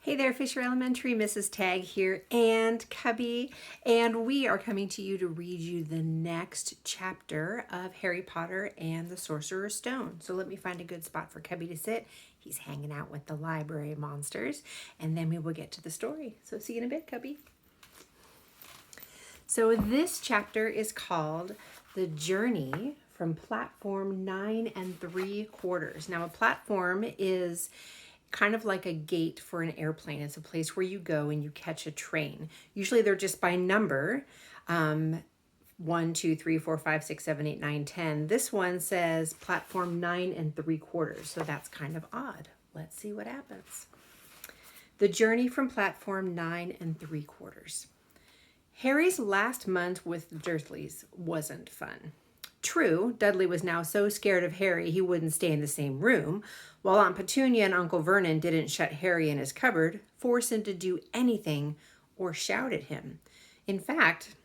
Hey there, Fisher Elementary, Mrs. Tag here, and Cubby, and we are coming to you to read you the next chapter of Harry Potter and the Sorcerer's Stone. So let me find a good spot for Cubby to sit. He's hanging out with the library monsters, and then we will get to the story. So see you in a bit, Cubby. So this chapter is called The Journey from Platform 9 3/4. Now, a platform is kind of like a gate for an airplane. It's a place where you go and you catch a train. Usually they're just by number. 1, 2, 3, 4, 5, 6, 7, 8, 9, 10. This one says platform 9 3/4. So that's kind of odd. Let's see what happens. The journey from platform 9 3/4. Harry's last month with the Dursleys wasn't fun. True, Dudley was now so scared of Harry he wouldn't stay in the same room, while Aunt Petunia and Uncle Vernon didn't shut Harry in his cupboard, force him to do anything, or shout at him. In fact,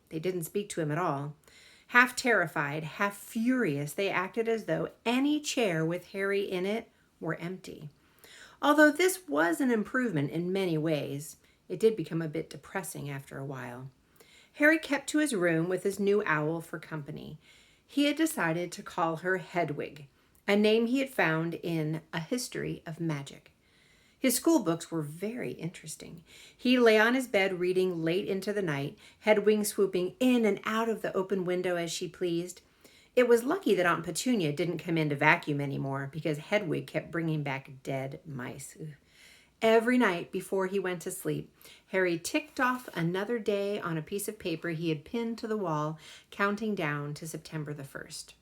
they didn't speak to him at all. Half terrified, half furious, they acted as though any chair with Harry in it were empty. Although this was an improvement in many ways, it did become a bit depressing after a while. Harry kept to his room with his new owl for company. He had decided to call her Hedwig, a name he had found in A History of Magic. His school books were very interesting. He lay on his bed reading late into the night, Hedwig swooping in and out of the open window as she pleased. It was lucky that Aunt Petunia didn't come in to vacuum anymore, because Hedwig kept bringing back dead mice. Ugh. Every night before he went to sleep, Harry ticked off another day on a piece of paper he had pinned to the wall, counting down to September the 1st.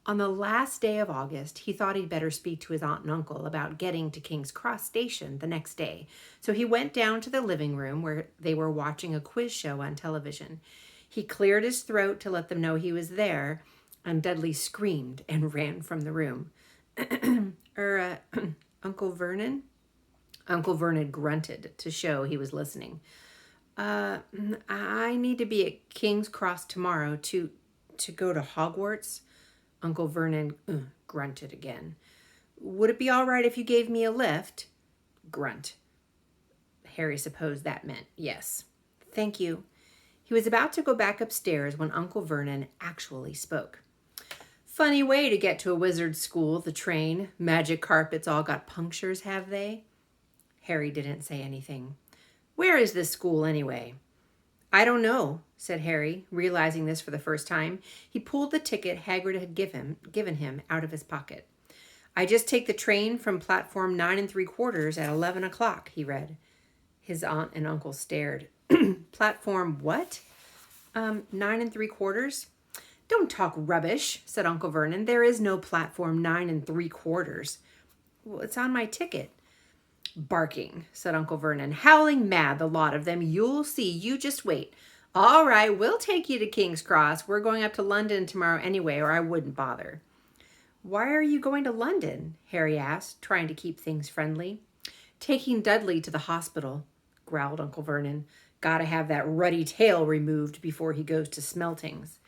On the last day of August, he thought he'd better speak to his aunt and uncle about getting to King's Cross Station the next day, so he went down to the living room where they were watching a quiz show on television. He cleared his throat to let them know he was there, and Dudley screamed and ran from the room. Uncle Vernon? Uncle Vernon grunted to show he was listening. I need to be at King's Cross tomorrow to go to Hogwarts. Uncle Vernon grunted again. Would it be all right if you gave me a lift? Grunt. Harry supposed that meant yes. Thank you. He was about to go back upstairs when Uncle Vernon actually spoke. Funny way to get to a wizard's school, the train. Magic carpets all got punctures, have they? Harry didn't say anything. Where is this school anyway? I don't know, said Harry, realizing this for the first time. He pulled the ticket Hagrid had given him out of his pocket. I just take the train from platform 9 3/4 at 11 o'clock, he read. His aunt and uncle stared. Platform what? 9 3/4? Don't talk rubbish, said Uncle Vernon. There is no platform 9 3/4. Well, it's on my ticket. Barking, said Uncle Vernon. Howling mad, the lot of them. You'll see. You just wait. All right, we'll take you to King's Cross. We're going up to London tomorrow anyway, or I wouldn't bother. Why are you going to London? Harry asked, trying to keep things friendly. Taking Dudley to the hospital, growled Uncle Vernon. Gotta have that ruddy tail removed before he goes to Smeltings.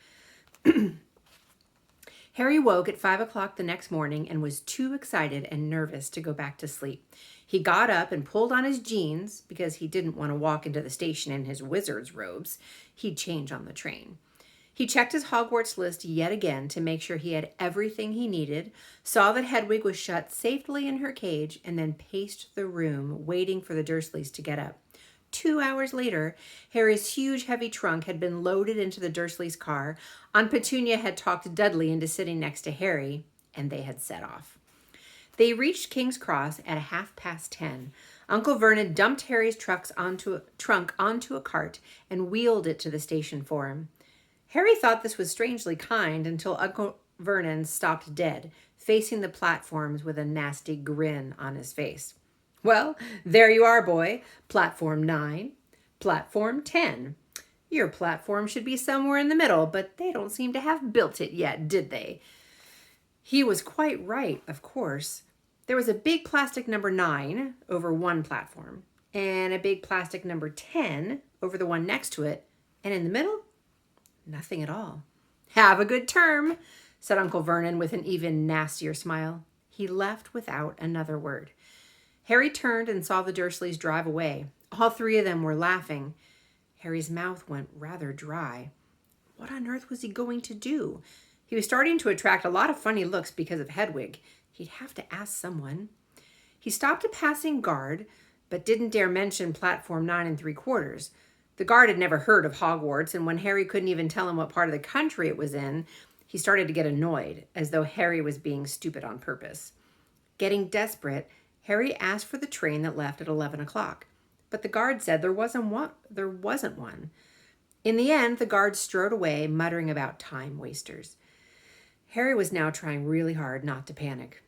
Harry woke at 5 o'clock the next morning and was too excited and nervous to go back to sleep. He got up and pulled on his jeans because he didn't want to walk into the station in his wizard's robes. He'd change on the train. He checked his Hogwarts list yet again to make sure he had everything he needed, saw that Hedwig was shut safely in her cage, and then paced the room, waiting for the Dursleys to get up. 2 hours later, Harry's huge, heavy trunk had been loaded into the Dursleys' car. Aunt Petunia had talked Dudley into sitting next to Harry, and they had set off. They reached King's Cross at 10:30. Uncle Vernon dumped Harry's trunk onto a cart and wheeled it to the station for him. Harry thought this was strangely kind until Uncle Vernon stopped dead, facing the platforms with a nasty grin on his face. Well, there you are, boy. Platform 9, platform 10. Your platform should be somewhere in the middle, but they don't seem to have built it yet, did they? He was quite right, of course. There was a big plastic number 9 over one platform, and a big plastic number 10 over the one next to it, and in the middle, nothing at all. Have a good term, said Uncle Vernon with an even nastier smile. He left without another word. Harry turned and saw the Dursleys drive away. All three of them were laughing. Harry's mouth went rather dry. What on earth was he going to do? He was starting to attract a lot of funny looks because of Hedwig. He'd have to ask someone. He stopped a passing guard, but didn't dare mention platform 9 3/4. The guard had never heard of Hogwarts, and when Harry couldn't even tell him what part of the country it was in, he started to get annoyed, as though Harry was being stupid on purpose. Getting desperate, Harry asked for the train that left at 11 o'clock, but the guard said there wasn't one. In the end, the guard strode away, muttering about time wasters. Harry was now trying really hard not to panic.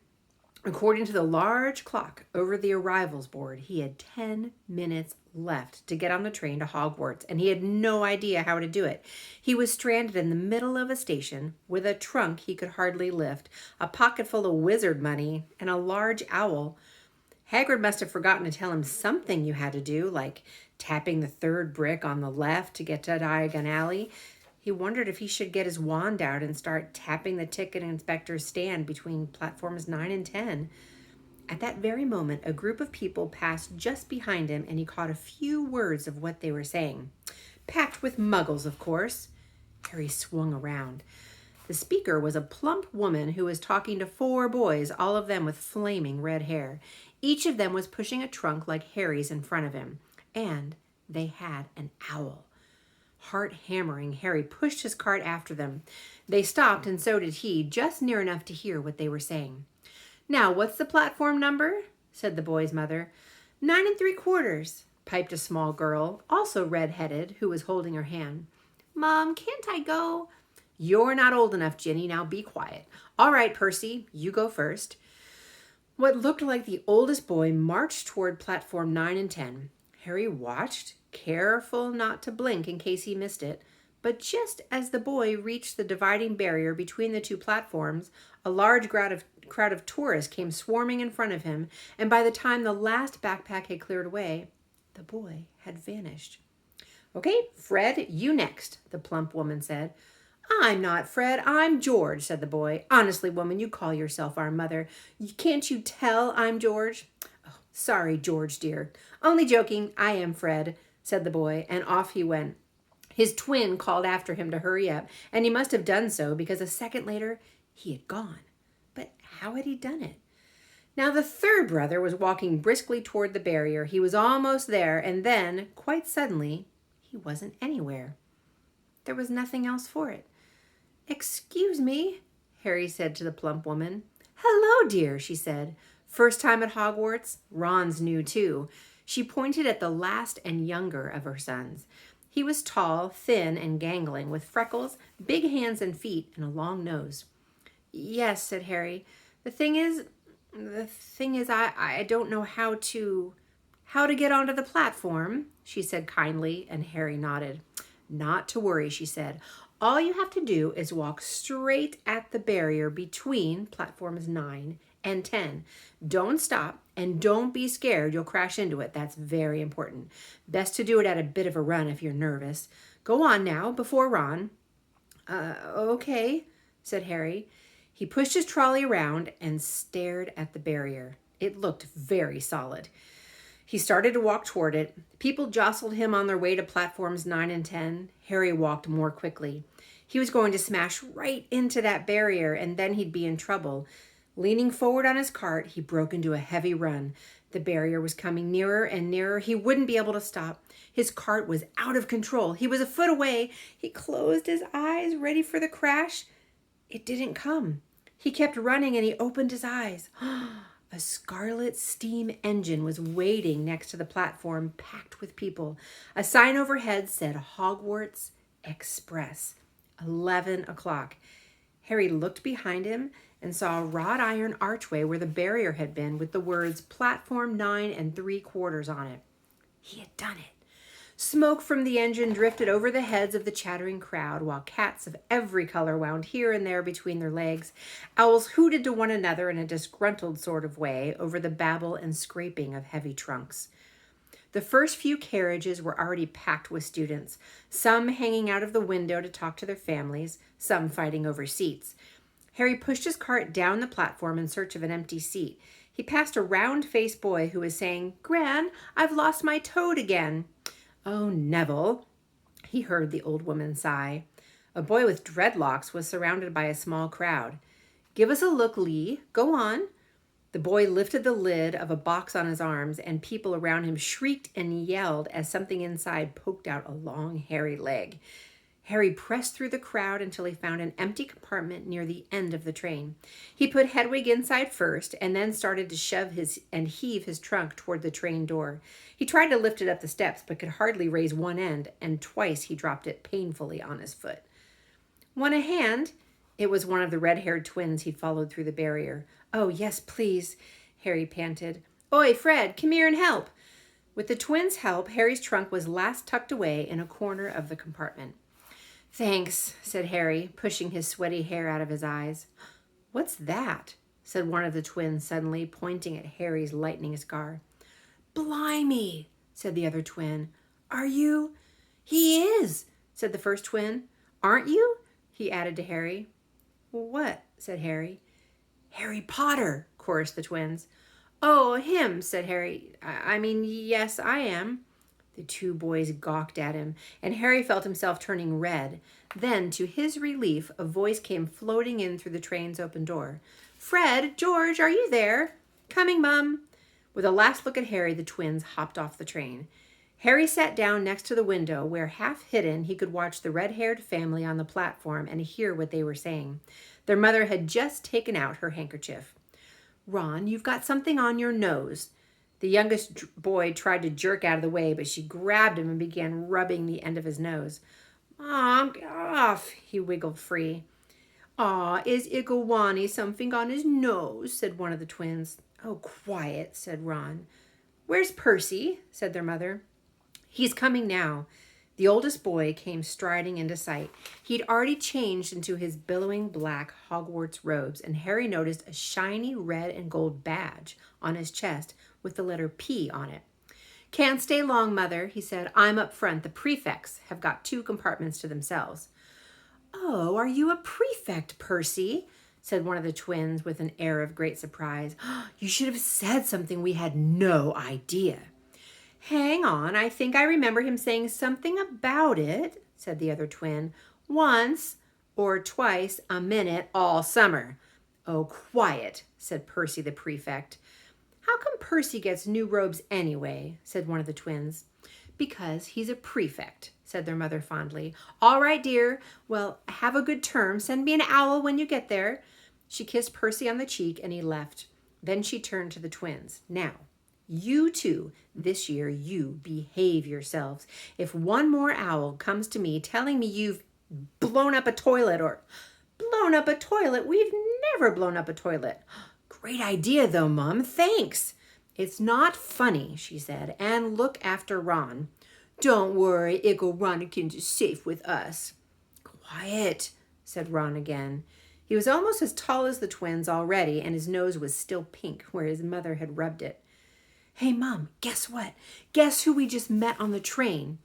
According to the large clock over the arrivals board, he had 10 minutes left to get on the train to Hogwarts, and he had no idea how to do it. He was stranded in the middle of a station with a trunk he could hardly lift, a pocket full of wizard money, and a large owl. Hagrid must have forgotten to tell him something you had to do, like tapping the third brick on the left to get to Diagon Alley. He wondered if he should get his wand out and start tapping the ticket inspector's stand between platforms 9 and 10. At that very moment, a group of people passed just behind him, and he caught a few words of what they were saying. Packed with muggles, of course. Harry swung around. The speaker was a plump woman who was talking to 4 boys, all of them with flaming red hair. Each of them was pushing a trunk like Harry's in front of him, and they had an owl. Heart hammering, Harry pushed his cart after them. They stopped, and so did he, just near enough to hear what they were saying. "Now, what's the platform number?" said the boy's mother. 9 3/4, piped a small girl, also red-headed, who was holding her hand. "Mom, can't I go?" "You're not old enough, Ginny. Now be quiet." "All right, Percy, you go first." What looked like the oldest boy marched toward platform 9 and 10. Harry watched, careful not to blink in case he missed it. But just as the boy reached the dividing barrier between the 2 platforms, a large crowd of tourists came swarming in front of him, and by the time the last backpack had cleared away, the boy had vanished. "Okay, Fred, you next," the plump woman said. "I'm not Fred, I'm George," said the boy. "Honestly, woman, you call yourself our mother. Can't you tell I'm George?" "Oh, sorry, George, dear. Only joking, I am Fred," said the boy, and off he went. His twin called after him to hurry up, and he must have done so because a second later he had gone. But how had he done it? Now the third brother was walking briskly toward the barrier. He was almost there, and then, quite suddenly, he wasn't anywhere. There was nothing else for it. "Excuse me," Harry said to the plump woman. "Hello, dear," she said. "First time at Hogwarts?" Ron's new, too. She pointed at the last and younger of her sons. He was tall, thin, and gangling, with freckles, big hands and feet, and a long nose. "Yes," said Harry. The thing is, I don't know how to get onto the platform," she said kindly, and Harry nodded. "Not to worry," she said. "All you have to do is walk straight at the barrier between platforms 9 and 10. Don't stop, and don't be scared you'll crash into it. That's very important. Best to do it at a bit of a run if you're nervous. Go on now, before Ron." Okay," said Harry. He pushed his trolley around and stared at the barrier. It looked very solid. He started to walk toward it. People jostled him on their way to platforms 9 and 10. Harry walked more quickly. He was going to smash right into that barrier, and then he'd be in trouble. Leaning forward on his cart, he broke into a heavy run. The barrier was coming nearer and nearer. He wouldn't be able to stop. His cart was out of control. He was a foot away. He closed his eyes, ready for the crash. It didn't come. He kept running, and he opened his eyes. A scarlet steam engine was waiting next to the platform, packed with people. A sign overhead said Hogwarts Express, 11 o'clock. Harry looked behind him and saw a wrought iron archway where the barrier had been, with the words platform 9 3/4 on it. He had done it. Smoke from the engine drifted over the heads of the chattering crowd, while cats of every color wound here and there between their legs. Owls hooted to one another in a disgruntled sort of way over the babble and scraping of heavy trunks. The first few carriages were already packed with students, some hanging out of the window to talk to their families, some fighting over seats. Harry pushed his cart down the platform in search of an empty seat. He passed a round-faced boy who was saying, "Gran, I've lost my toad again." "Oh, Neville," he heard the old woman sigh. A boy with dreadlocks was surrounded by a small crowd. "Give us a look, Lee. Go on." The boy lifted the lid of a box on his arms, and people around him shrieked and yelled as something inside poked out a long, hairy leg. Harry pressed through the crowd until he found an empty compartment near the end of the train. He put Hedwig inside first and then started to shove and heave his trunk toward the train door. He tried to lift it up the steps but could hardly raise one end, and twice he dropped it painfully on his foot. "Want a hand?" It was one of the red-haired twins he'd followed through the barrier. "Oh, yes, please," Harry panted. "Oi, Fred, come here and help." With the twins' help, Harry's trunk was last tucked away in a corner of the compartment. "Thanks," said Harry, pushing his sweaty hair out of his eyes. "What's that?" said one of the twins suddenly, pointing at Harry's lightning scar. "Blimey," said the other twin. "Are you?" "He is," said the first twin. "Aren't you?" he added to Harry. "What?" said Harry. "Harry Potter," chorused the twins. "Oh, him," said Harry. I mean, yes, I am." The two boys gawked at him, and Harry felt himself turning red. Then, to his relief, a voice came floating in through the train's open door. "Fred, George, are you there?" "Coming, Mum." With a last look at Harry, the twins hopped off the train. Harry sat down next to the window where, half hidden, he could watch the red-haired family on the platform and hear what they were saying. Their mother had just taken out her handkerchief. "Ron, you've got something on your nose." The youngest boy tried to jerk out of the way, but she grabbed him and began rubbing the end of his nose. "Mom, get off." He wiggled free. "Aw, is Igawani something on his nose?" said one of the twins. "Oh, quiet," said Ron. "Where's Percy?" said their mother. "He's coming now." The oldest boy came striding into sight. He'd already changed into his billowing black Hogwarts robes, and Harry noticed a shiny red and gold badge on his chest with the letter P on it. "Can't stay long, Mother," he said. "I'm up front. The prefects have got 2 compartments to themselves." "Oh, are you a prefect, Percy?" said one of the twins with an air of great surprise. "You should have said something. We had no idea." "Hang on, I think I remember him saying something about it," said the other twin. "Once or twice a minute all summer." "Oh, quiet," said Percy the prefect. "How come Percy gets new robes anyway?" said one of the twins. "Because he's a prefect," said their mother fondly. "All right, dear. Well, have a good term. Send me an owl when you get there." She kissed Percy on the cheek and he left. Then she turned to the twins. "Now, you two, this year, you behave yourselves. If one more owl comes to me telling me you've blown up a toilet or..." "Blown up a toilet? We've never blown up a toilet." "Great idea, though, Mum. Thanks." "It's not funny," she said, "and look after Ron." "Don't worry, Ron is safe with us." "Quiet," said Ron again. He was almost as tall as the twins already, and his nose was still pink where his mother had rubbed it. "Hey, Mom, guess what? Guess who we just met on the train?"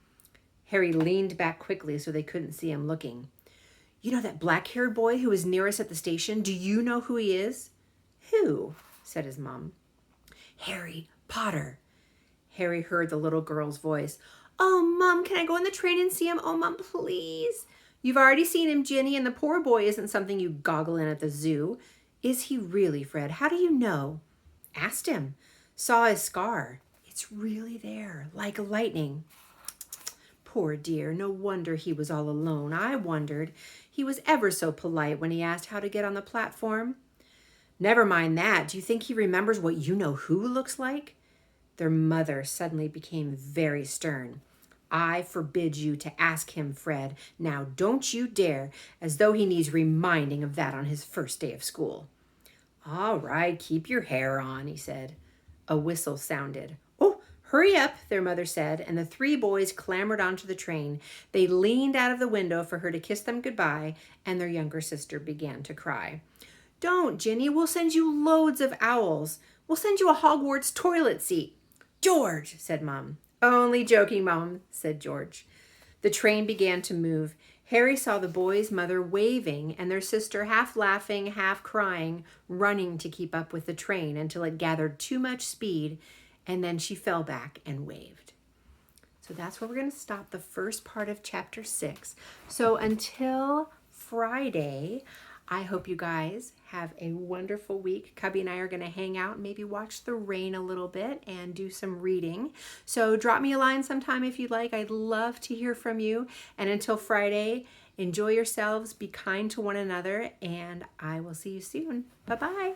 Harry leaned back quickly so they couldn't see him looking. "You know that black-haired boy who was near us at the station? Do you know who he is?" "Who?" said his mom. "Harry Potter." Harry heard the little girl's voice. "Oh, Mom, can I go on the train and see him? Oh, Mom, please." "You've already seen him, Ginny, and the poor boy isn't something you goggle in at the zoo." "Is he really, Fred? How do you know?" "Asked him. Saw his scar. It's really there, like lightning." "Poor dear, no wonder he was all alone. I wondered. He was ever so polite when he asked how to get on the platform." "Never mind that. Do you think he remembers what you-know-who looks like?" Their mother suddenly became very stern. "I forbid you to ask him, Fred. Now don't you dare, as though he needs reminding of that on his first day of school." "All right, keep your hair on," he said. A whistle sounded. "Oh, hurry up," their mother said, and the 3 boys clambered onto the train. They leaned out of the window for her to kiss them goodbye, and their younger sister began to cry. "Don't, Ginny. We'll send you loads of owls. We'll send you a Hogwarts toilet seat." "George," said Mom. "Only joking, Mom," said George. The train began to move. Harry saw the boy's mother waving and their sister half laughing, half crying, running to keep up with the train until it gathered too much speed, and then she fell back and waved. So that's where we're going to stop the first part of chapter 6. So until Friday, I hope you guys have a wonderful week. Cubby and I are going to hang out, maybe watch the rain a little bit and do some reading. So drop me a line sometime if you'd like. I'd love to hear from you. And until Friday, enjoy yourselves, be kind to one another, and I will see you soon. Bye-bye.